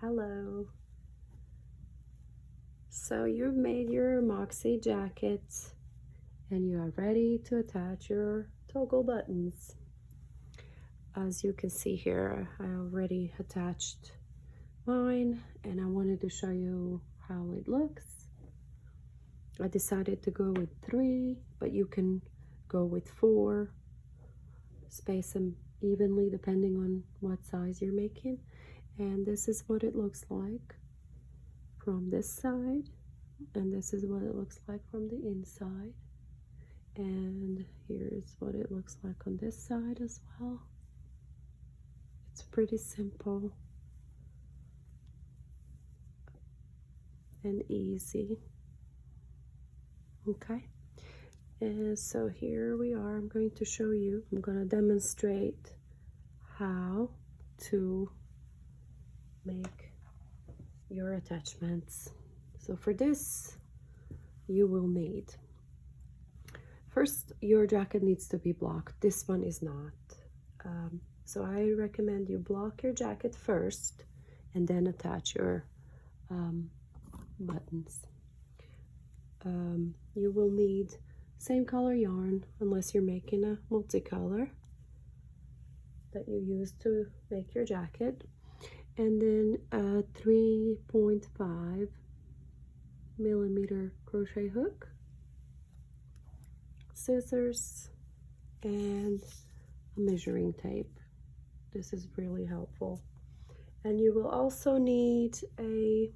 Hello. So you've made your Moxie jacket and you are ready to attach your toggle buttons. As you can see here, I already attached mine and I wanted to show you how it looks. I decided to go with 3, but you can go with 4. Space them evenly depending on what size you're making. And this is what it looks like from this side, and this is what it looks like from the inside, and here's what it looks like on this side as well. It's pretty simple and easy. Okay, and so here we are. I'm going to show you, I'm going to demonstrate how to make your attachments. So for this, you will need, first, your jacket needs to be blocked. This one is not. So I recommend you block your jacket first and then attach your buttons. You will need same color yarn, unless you're making a multicolor that you use to make your jacket, and then a 3.5 millimeter crochet hook, scissors, and a measuring tape. This is really helpful. And you will also need a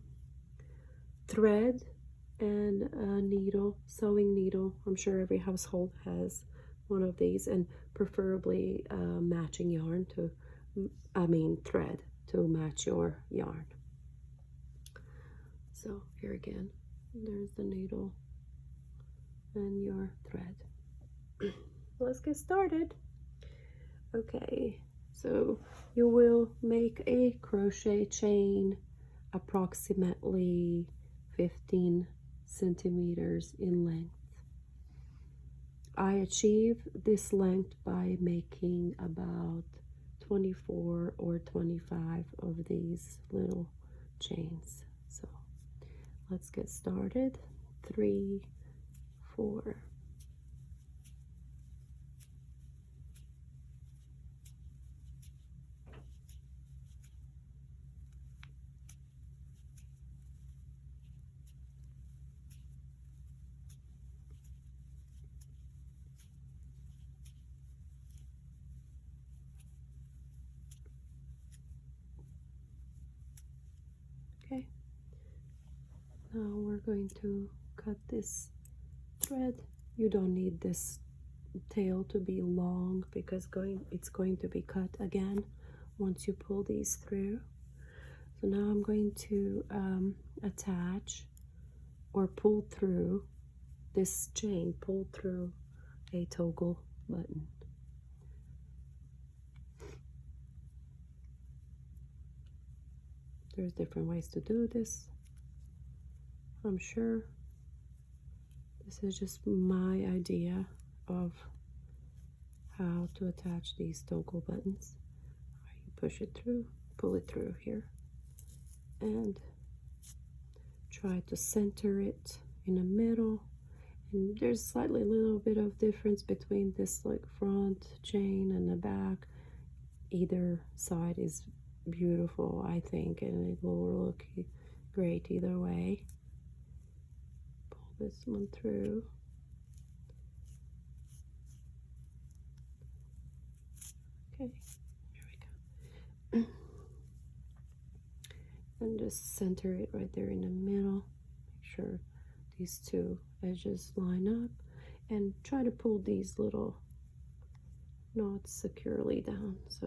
thread and a needle, sewing needle. I'm sure every household has one of these, and preferably matching yarn to, thread to match your yarn. So here again, there's the needle and your thread. Let's get started. Okay, so you will make a crochet chain approximately 15 centimeters in length. I achieve this length by making about 24 or 25 of these little chains. So let's get started. 3, 4. Okay, now we're going to cut this thread. You don't need this tail to be long because it's going to be cut again once you pull these through. So now I'm going to attach or pull through this chain, pull through a toggle button. There's different ways to do this, I'm sure. This is just my idea of how to attach these toggle buttons. You push it through, pull it through here, and try to center it in the middle. And there's slightly a little bit of difference between this like front chain and the back. Either side is beautiful, I think, and it will look great either way. Pull this one through. Okay, here we go. And just center it right there in the middle. Make sure these two edges line up, and try to pull these little knots securely down so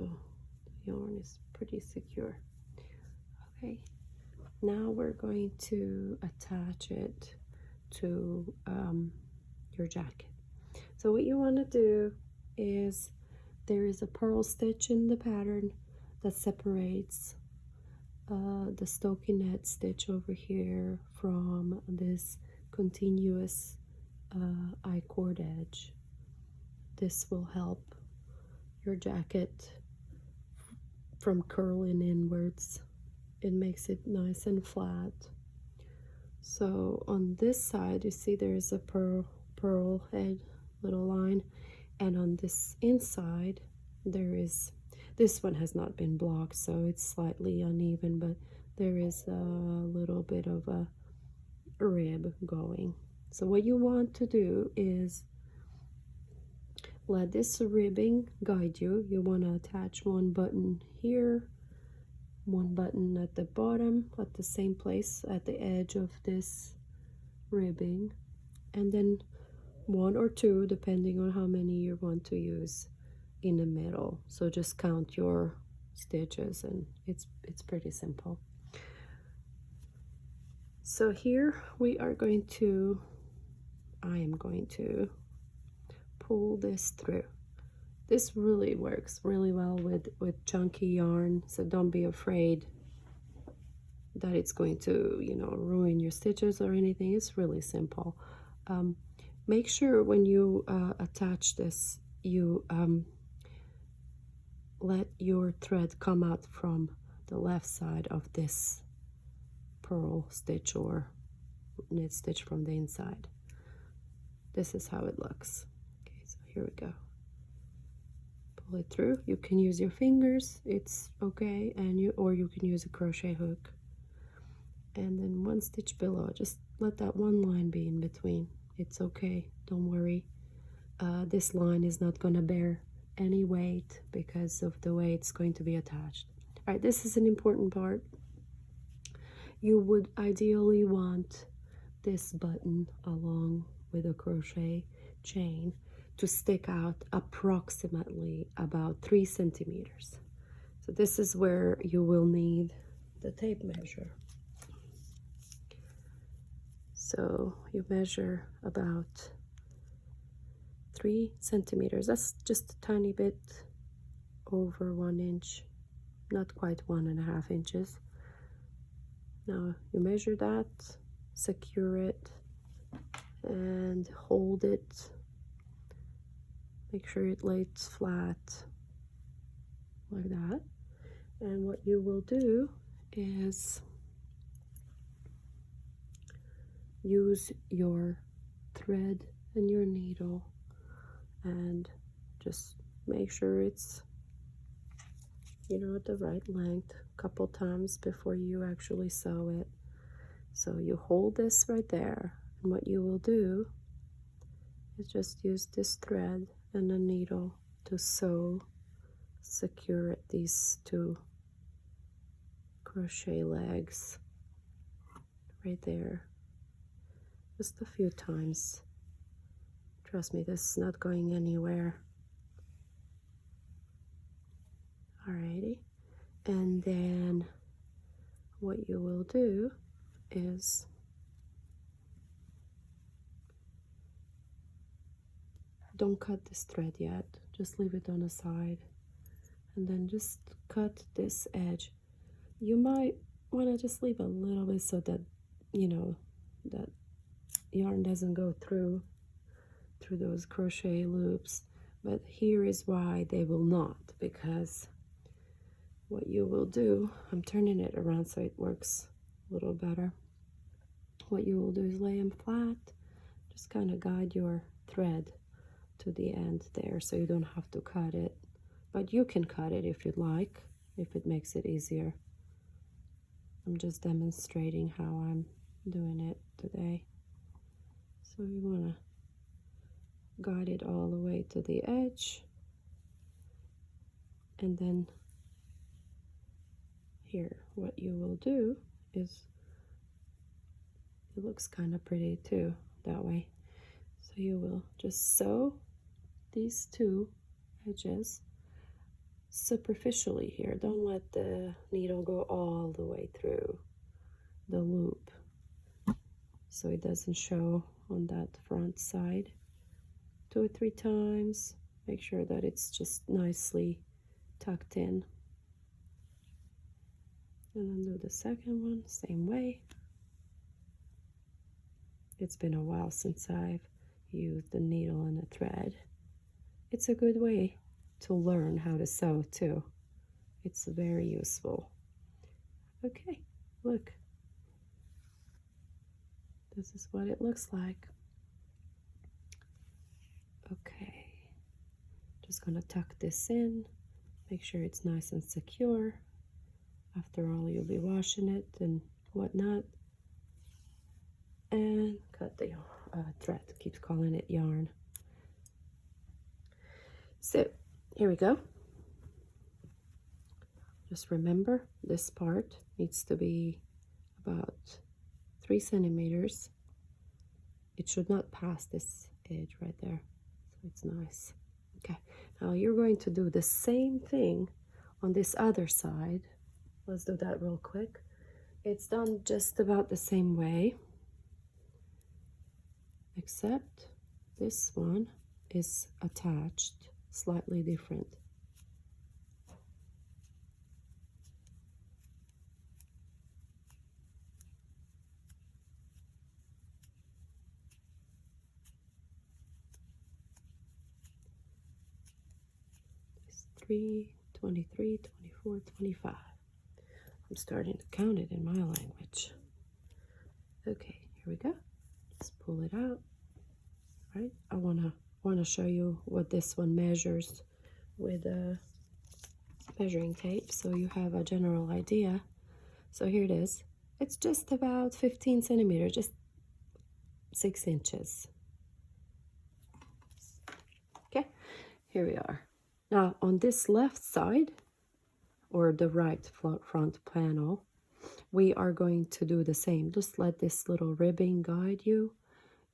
the yarn is pretty secure. Okay, now we're going to attach it to your jacket. So what you want to do is, there is a purl stitch in the pattern that separates the stockinette stitch over here from this continuous I-cord edge. This will help your jacket from curling inwards it makes it nice and flat. So on this side, you see there's a pearl head little line, and on this inside there is, this one has not been blocked, so it's slightly uneven, but there is a little bit of a rib going. So what you want to do is let this ribbing guide you. You want to attach one button here, one button at the bottom at the same place at the edge of this ribbing, and then one or two depending on how many you want to use in the middle. So just count your stitches, and it's pretty simple. So here we are going to, I am going to pull this through. This really works really well with chunky yarn, so don't be afraid that it's going to, you know, ruin your stitches or anything. It's really simple. Make sure when you attach this, you let your thread come out from the left side of this purl stitch or knit stitch from the inside. This is how it looks. Okay, so here we go. Pull it through. You can use your fingers, it's okay, and you can use a crochet hook. And then one stitch below, just let that one line be in between. It's okay, don't worry. This line is not going to bear any weight because of the way it's going to be attached. All right, this is an important part. You would ideally want this button along with a crochet chain to stick out approximately about 3 centimeters. So this is where you will need the tape measure. So you measure about 3 centimeters. That's just a tiny bit over 1 inch, not quite 1.5 inches. Now you measure that, secure it, and hold it. Make sure it lays flat like that. And what you will do is use your thread and your needle and just make sure it's, you know, at the right length a couple times before you actually sew it. So you hold this right there, and what you will do is just use this thread and a needle to sew, secure these 2 crochet legs right there, just a few times. Trust me, this is not going anywhere. Alrighty, and then what you will do is don't cut this thread yet, just leave it on the side, and then just cut this edge. You might want to just leave a little bit so that, you know, that yarn doesn't go through those crochet loops, but here is why they will not, because what you will do, I'm turning it around so it works a little better. What you will do is lay them flat, just kind of guide your thread to the end there so you don't have to cut it, but you can cut it if you'd like, if it makes it easier. I'm just demonstrating how I'm doing it today. So you want to guide it all the way to the edge, and then here what you will do is, it looks kind of pretty too that way, so you will just sew these 2 edges superficially here. Don't let the needle go all the way through the loop so it doesn't show on that front side. 2 or 3 times, make sure that it's just nicely tucked in, and then do the second one same way. It's been a while since I've used the needle and a thread. It's a good way to learn how to sew too. It's very useful. Okay, look. This is what it looks like. Okay, just gonna tuck this in, make sure it's nice and secure. After all, you'll be washing it and whatnot. And cut the thread, keeps calling it yarn. So here we go. Just remember, this part needs to be about 3 centimeters. It should not pass this edge right there, so it's nice. Okay, now you're going to do the same thing on this other side. Let's do that real quick. It's done just about the same way, except this one is attached slightly different. It's 3, 23, 24, 25. I'm starting to count it in my language. Okay, here we go. Let's pull it out. All right, I wanna show you what this one measures with a measuring tape, so you have a general idea. So here it is. It's just about 15 centimeters, just 6 inches. Okay, here we are. Now on this left side, or the right front panel, we are going to do the same. Just let this little ribbing guide you.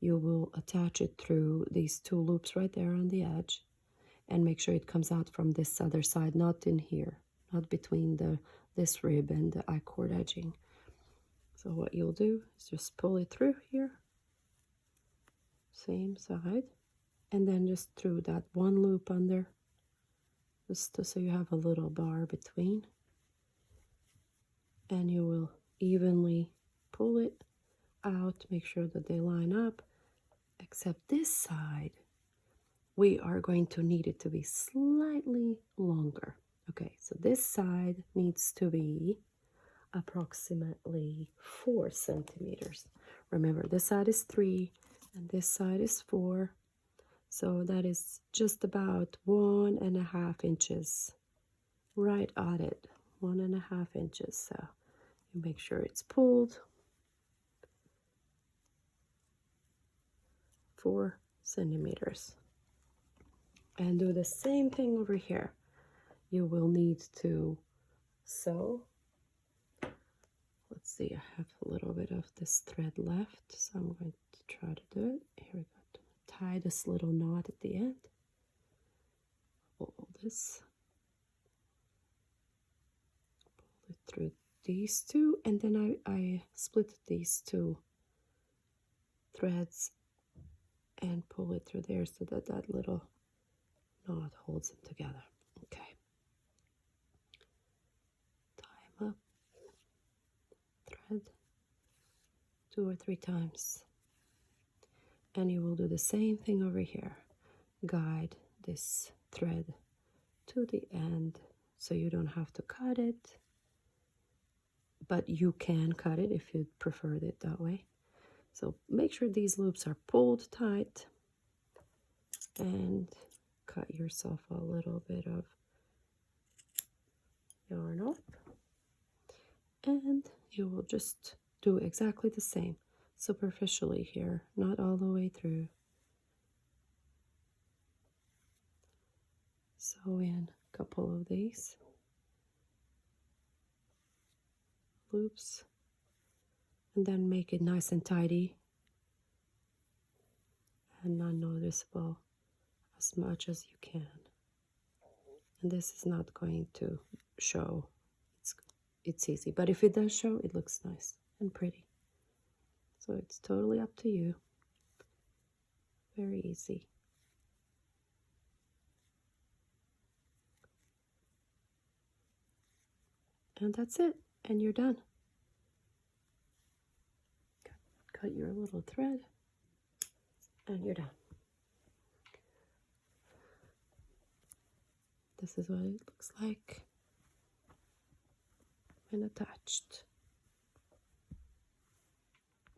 You will attach it through these 2 loops right there on the edge, and make sure it comes out from this other side, not in here, not between this rib and the I-cord edging. So what you'll do is just pull it through here, same side, and then just through that 1 loop under, just so you have a little bar between, and you will evenly pull it out, make sure that they line up, except this side, we are going to need it to be slightly longer. Okay, so this side needs to be approximately 4 centimeters. Remember, this side is 3 and this side is 4. So that is just about 1.5 inches. Right at it, 1.5 inches. So you make sure it's pulled. 4 centimeters. And do the same thing over here. You will need to sew. Let's see, I have a little bit of this thread left, so I'm going to try to do it. Here we go. Tie this little knot at the end. Pull this. Pull it through these 2, and then I split these 2 threads and pull it through there so that that little knot holds them together. Okay. Tie them up. Thread 2 or 3 times. And you will do the same thing over here. Guide this thread to the end so you don't have to cut it, but you can cut it if you preferred it that way. So make sure these loops are pulled tight and cut yourself a little bit of yarn up, and you will just do exactly the same superficially here, not all the way through. Sew in a couple of these loops and then make it nice and tidy and non-noticeable as much as you can. And this is not going to show. It's easy, but if it does show, it looks nice and pretty. So it's totally up to you. Very easy. And that's it, and you're done. Cut your little thread, and you're done. This is what it looks like. and attached.